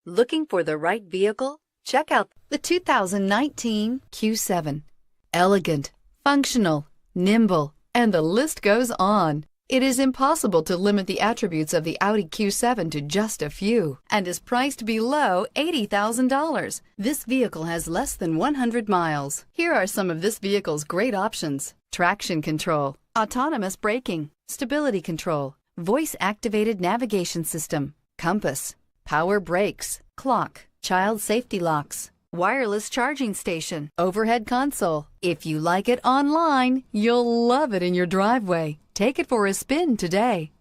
Looking for the right vehicle? Check out the 2019 Q7. Elegant, functional, nimble, and the list goes on. It is impossible to limit the attributes of the Audi Q7 to just a few and is priced below $80,000. This vehicle has less than 100 miles. Here are some of this vehicle's great options: traction control, autonomous braking, stability control, voice-activated navigation system, compass, power brakes, clock, child safety locks, wireless charging station, overhead console. If you like it online, you'll love it in your driveway. Take it for a spin today.